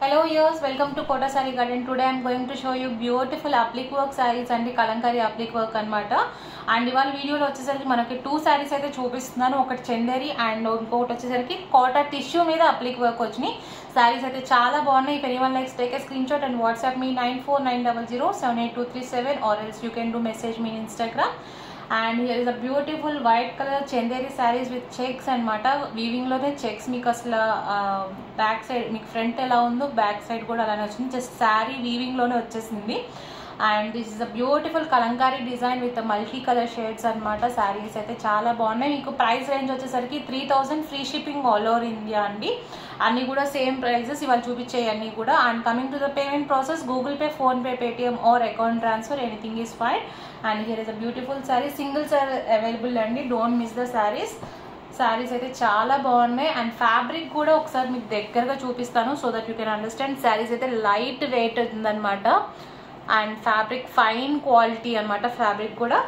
Hello viewers, welcome to Kota Saree Garden. Today I am going to show you beautiful applique work sarees and Kalankari applique work anamata. And ival video lo vachesariki manaki two sarees aithe chupistunanu. Okati chanderi and inkokati vachesariki cotton tissue meeda applique work vachini. Sarees aithe chaala baagunayi. If anyone likes, take a screenshot and WhatsApp me 9490078237 or else you can do message me in Instagram. And here is a beautiful white color chanderi sarees with checks and mata weaving lo ne checks meeku asla back side meeku front ela undo back side kuda alane vachindi, just saree weaving lone vachesindi. And this is a beautiful Kalankari design with the multi color shades anamata. Sarees aithe chaala baagunayi. Meeku price range vachesariki 3000 free shipping all over India andi. Anni kuda same prices ivalu chupiche anni kuda. And coming to the payment process, Google Pay, Phone Pay, Paytm or account transfer, anything is fine. And here is a beautiful saree. Singles are available andi, don't miss the sarees. Sarees అయితే చాలా బాగున్నాయి. And fabric కూడా ఒకసారి మీకు దగ్గరగా చూపిస్తాను so that you can understand. Saris అయితే light weight ఉందన్నమాట అండ్ ఫ్యాబ్రిక్ ఫైన్ క్వాలిటీ అనమాట ఫ్యాబ్రిక్ కూడా.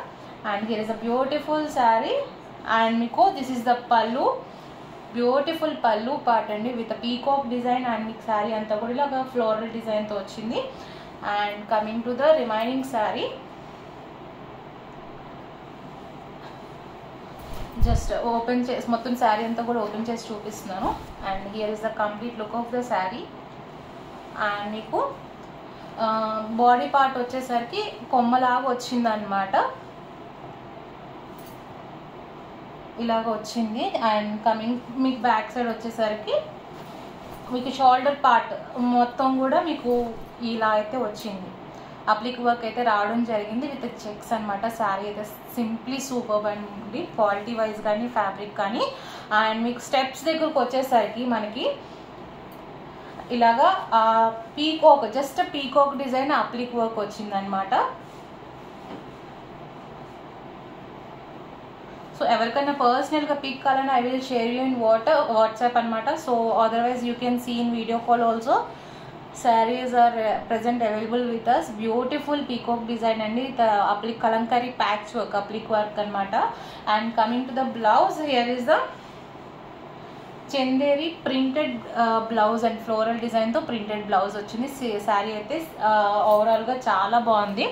And here is a beautiful sari and మీకు దిస్ ఇస్ ద పళ్ళు, బ్యూటిఫుల్ పళ్ళు పార్ట్ అండి విత్ పీకాక్ డిజైన్. అండ్ మీకు శారీ అంతా కూడా ఇలాగా ఫ్లోరల్ డిజైన్తో వచ్చింది. And coming to the remaining sari, just open చేసి మొత్తం శారీ అంతా కూడా ఓపెన్ చేసి చూపిస్తున్నాను. And here is the complete look of the sari. And మీకు బాడీ పార్ట్ వచ్చేసరికి కొమ్మలాగా వచ్చిందనమాట, ఇలాగ వచ్చింది. అండ్ కమింగ్ మీకు బ్యాక్ సైడ్ వచ్చేసరికి మీకు షోల్డర్ పార్ట్ మొత్తం కూడా మీకు ఇలా అయితే వచ్చింది. అప్లిక్ వర్క్ అయితే రావడం జరిగింది విత్ చెక్స్ అనమాట. శారీ అయితే సింప్లీ సూపర్ అండి క్వాలిటీ వైజ్ కానీ ఫ్యాబ్రిక్ కానీ. అండ్ మీకు స్టెప్స్ దగ్గరకు వచ్చేసరికి మనకి ఇలాగా peacock, just peacock design applique work వచ్చిందనమాట. సో ఎవరికైనా పర్సనల్గా పిక్ కావాలని I will share you in WhatsApp అనమాట. So otherwise you can see in video call also. Sarees are present available with us. Beautiful peacock design and the applique Kalankari patchwork applique work anamata. And coming to the blouse, here is the chanderi printed blouse and floral design to printed blouse vachindi. Saree aithe overall ga chaala baagundi,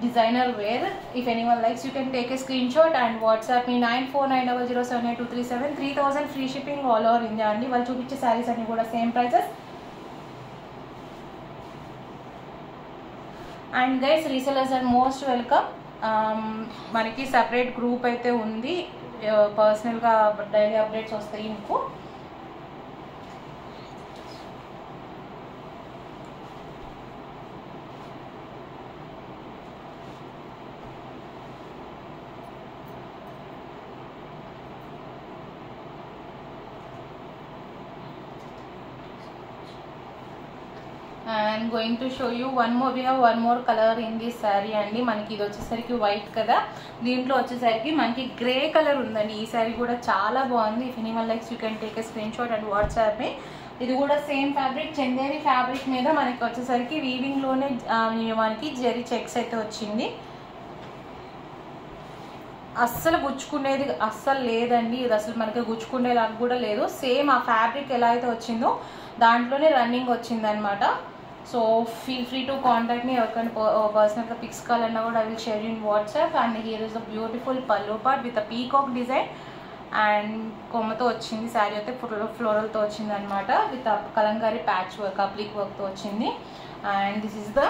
designer wear. If anyone likes, you can take a screenshot and WhatsApp me 9490078237. 3000 free shipping all over India andi. Vallu chupiche sarees anni kuda same prices. And guys resellers are most welcome. మనకి separate group అయితే ఉంది, పర్సనల్గా daily updates వస్తాయి మీకు. I'm going to show you one more. We have one more color in this saree అండి. మనకి ఇది వచ్చేసరికి వైట్ కదా, దీంట్లో వచ్చేసరికి మనకి గ్రే కలర్ ఉందండి. ఈ సారీ కూడా చాలా బాగుంది. If anyone likes you can take a screenshot and WhatsApp me. ఇది కూడా సేమ్ ఫ్యాబ్రిక్ చందేరి ఫ్యాబ్రిక్ మీద మనకి వచ్చేసరికి వీవింగ్ లోనే మనకి జెరీ చెక్స్ అయితే వచ్చింది. అస్సలు గుచ్చుకునేది అస్సలు లేదండి, ఇది అసలు మనకి గుచ్చుకునేలాగా కూడా లేదు. సేమ్ ఆ ఫ్యాబ్రిక్ ఎలా అయితే వచ్చిందో దాంట్లోనే రన్నింగ్ వచ్చిందనమాట. So feel free to contact me. ఎవరికైనా పర్సనల్గా పిక్స్ కావాలన్నా కూడా I will share in WhatsApp. And here is a beautiful pallu part with a peacock design and కొమ్మతో వచ్చింది. శారీ అయితే ఫ్లోరల్తో వచ్చింది అనమాట with Kalamkari patch work applique వర్క్తో వచ్చింది. And this is the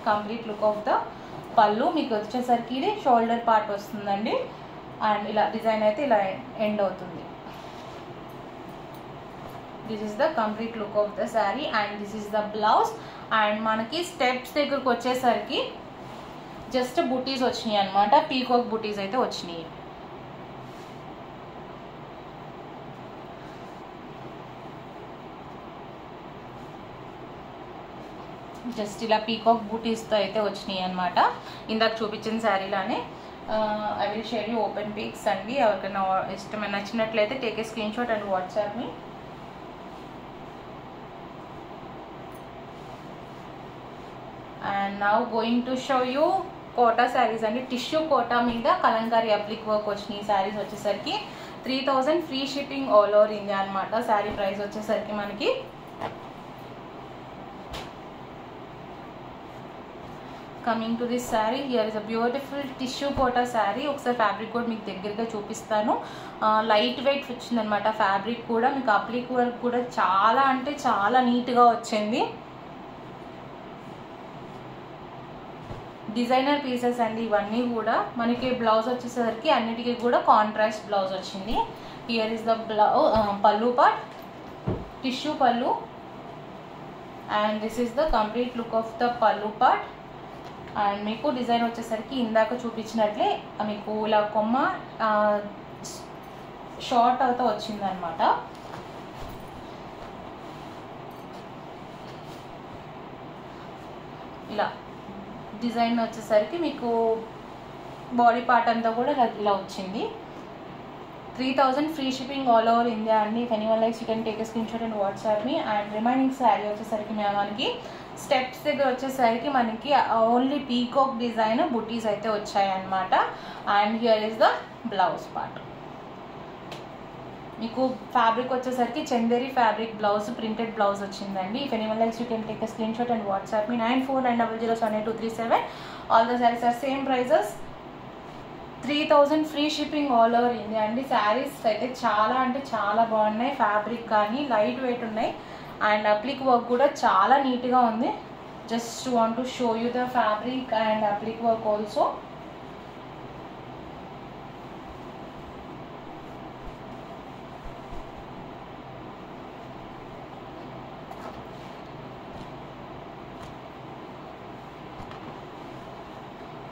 complete look of the pallu. మీకు వచ్చేసరికి ఇది షోల్డర్ పార్ట్ వస్తుందండి. అండ్ ఇలా డిజైన్ అయితే ఇలా ఎండ్ అవుతుంది. This is the complete look of the saree and this is the blouse. And మనకి స్టెప్స్ దగ్గరకు వచ్చేసరికి జస్ట్ బుటీస్ వచ్చినాయి అనమాట, పీకాక్ బుటీస్ అయితే వచ్చినాయి. జస్ట్ ఇలా పీకాక్ బుటీస్తో అయితే వచ్చినాయి అనమాట. ఇందాక చూపించిన శారీలానే. I will share you open pics అండి. ఎవరికైనా ఇష్టమైన నచ్చినట్లయితే take a screenshot and WhatsApp me. And now going to show you Kota sarees అండి. టిష్యూ కోటా మీద కలంకారీ అప్లిక్ వర్క్ వచ్చినాయి. శారీస్ వచ్చేసరికి 3000 free shipping all over India అనమాట. శారీ ప్రైస్ వచ్చేసరికి మనకి coming to this sari, here is a beautiful tissue Kota sari. ఒకసారి ఫ్యాబ్రిక్ కూడా మీకు దగ్గరగా చూపిస్తాను. లైట్ వెయిట్ వచ్చిందనమాట ఫ్యాబ్రిక్ కూడా. మీకు అప్లిక్ వర్క్ కూడా చాలా అంటే చాలా నీట్గా వచ్చింది. డిజైనర్ పీసెస్ అండి ఇవన్నీ కూడా. మనకి బ్లౌజ్ వచ్చేసరికి అన్నిటికీ కూడా కాంట్రాస్ట్ బ్లౌజ్ వచ్చింది. Here is the pallu part, tissue పల్లు, and this is the complete look of the pallu part. And మీకు డిజైన్ వచ్చేసరికి ఇందాక చూపించినట్లే మీకు ఇలా కొమ్మ షార్ట్ అవుతా వచ్చిందనమాట. ఇలా డిజైన్ వచ్చేసరికి మీకు బాడీ పార్ట్ అంతా కూడా ఇలా వచ్చింది. 3000 free shipping all over India అండి. If anyone likes you can take a screenshot and WhatsApp me. And remaining saree వచ్చేసరికి మనకి స్టెప్స్ దగ్గర వచ్చేసరికి మనకి ఓన్లీ పీకాక్ డిజైన్ బుటీస్ అయితే వచ్చాయన్నమాట. And here is the blouse part. మీకు ఫ్యాబ్రిక్ వచ్చేసరికి Chanderi fabric blouse, printed blouse వచ్చిందండి. If anyone likes you can take a screenshot and WhatsApp me. 9490078237. All the sarees are same prices. 3000 free shipping all over India అండి. శారీస్ అయితే చాలా అంటే చాలా బాగున్నాయి. Fabric కానీ లైట్ వెయిట్ ఉన్నాయి. అండ్ అప్లిక్ వర్క్ కూడా చాలా నీట్గా ఉంది. Just want to show you the fabric and applique work also.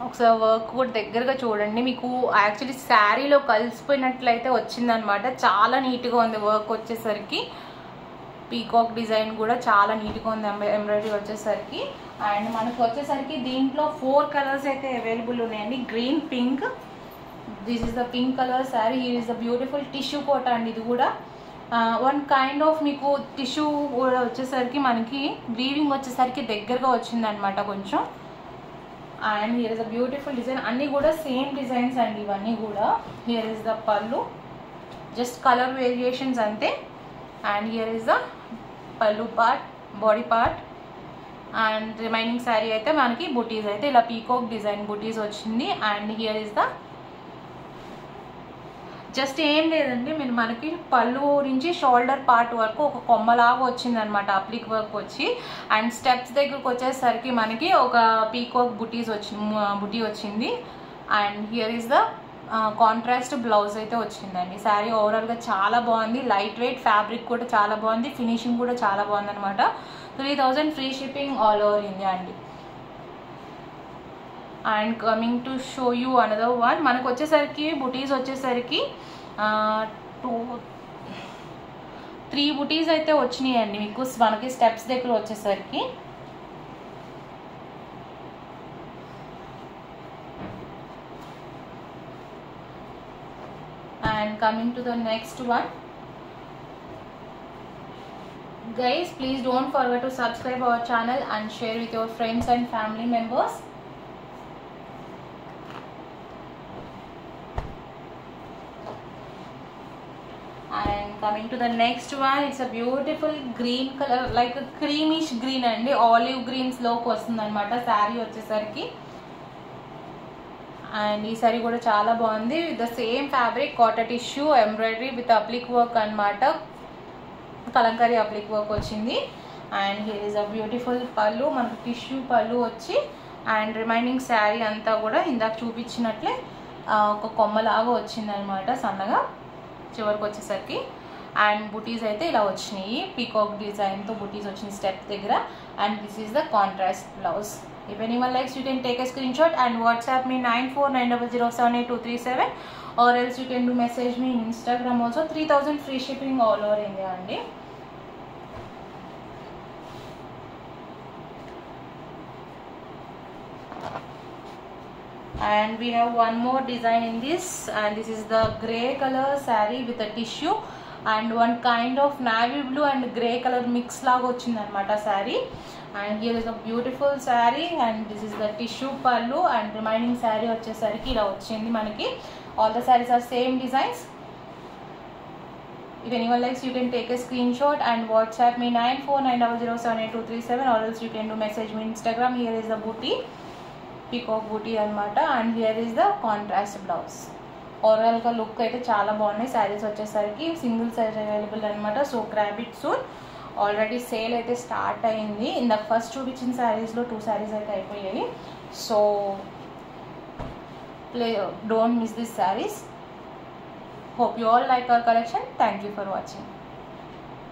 ఒకసారి వర్క్ కూడా దగ్గరగా చూడండి. మీకు యాక్చువల్లీ శారీలో కలిసిపోయినట్లయితే వచ్చిందనమాట. చాలా నీట్గా ఉంది వర్క్ వచ్చేసరికి. పీకాక్ డిజైన్ కూడా చాలా నీట్గా ఉంది ఎంబ్రాయిడరీ వచ్చేసరికి. అండ్ మనకు వచ్చేసరికి దీంట్లో 4 కలర్స్ అయితే అవైలబుల్ ఉన్నాయండి. Green, pink, this is the pink colour sari. Here is the beautiful tissue Kota అండి. ఇది కూడా వన్ కైండ్ ఆఫ్ మీకు టిష్యూ కూడా వచ్చేసరికి మనకి వీవింగ్ వచ్చేసరికి దగ్గరగా వచ్చిందనమాట కొంచెం. And here is a beautiful design. అన్నీ కూడా సేమ్ డిజైన్స్ అండి ఇవన్నీ కూడా. Here is the pallu, just colour variations అంతే. And here is the pallu part, body part. And remaining sari అయితే మనకి బుటీస్ అయితే ఇలా పీకాక్ డిజైన్ బుటీస్ వచ్చింది. And here is the just ఏం లేదండి, మీరు మనకి పళ్ళు నుంచి షోల్డర్ పార్ట్ వరకు ఒక కొమ్మలాగా వచ్చిందనమాట అప్లిక్ వర్క్ వచ్చి. అండ్ స్టెప్స్ దగ్గరకు వచ్చేసరికి మనకి ఒక పీకాక్ బుటీ వచ్చింది. And here is the contrast blouse అయితే వచ్చిందండి. శారీ ఓవరాల్గా చాలా బాగుంది. లైట్ వెయిట్ ఫ్యాబ్రిక్ కూడా చాలా బాగుంది. ఫినిషింగ్ కూడా చాలా బాగుంది అనమాట. 3000 free shipping all over India అండి. And coming to show you another one. మనకు వచ్చేసరికి బుటీస్ వచ్చేసరికి 3 బుటీస్ అయితే వచ్చినాయండి మీకు మనకి స్టెప్స్ దగ్గర వచ్చేసరికి. And coming to the next one, guys, please don't forget to subscribe our channel and share with your friends and family members. And coming to the next one, it's a beautiful green color, like a creamish green and olive greens look వస్తుంది అనమాట శారీ వచ్చేసరికి. And ఈ sorry కూడా చాలా బాగుంది. With the same fabric cotton tissue embroidery with అప్లిక్ work అనమాట. Kalamkari అప్లిక్ work వచ్చింది. And here is a beautiful పళ్ళు, మనకు టిష్యూ పళ్ళు వచ్చి. అండ్ రిమైనింగ్ శారీ అంతా కూడా ఇందాక చూపించినట్లే ఒక కొమ్మలాగా వచ్చింది అనమాట సన్నగా చివరికి వచ్చేసరికి. అండ్ బుటీస్ అయితే ఇలా వచ్చినాయి, పీకాక్ డిజైన్తో బుటీస్ వచ్చినాయి స్టెప్ దగ్గర. And this is the contrast blouse. If anyone likes, you can take a screenshot and WhatsApp me 9490078237, or else you can do message me in Instagram also. 3000 free shipping all over India andi. And we have one more design in this, and this is the grey color saree with a tissue and one kind of navy blue and grey color mix laga ochindi anamata saree. And here is a beautiful saree, and this is the tissue pallu, and remaining saree vachesariki ila ochindi manaki. All the sarees are same designs. If anyone likes, you can take a screenshot and WhatsApp me 9490078237, or else you can do message me Instagram. Here is the booty. Peacock buti అనమాట. And here is the contrast blouse. ఓవరాల్గా look అయితే చాలా బాగున్నాయి. శారీస్ వచ్చేసరికి single size available అనమాట. So grab it soon. Already sale అయితే start అయింది. ఇందాక ఫస్ట్ చూపించిన శారీస్లో 2 శారీస్ అయితే అయిపోయాయి. So don't miss these sarees. Hope you all like our collection. Thank you for watching.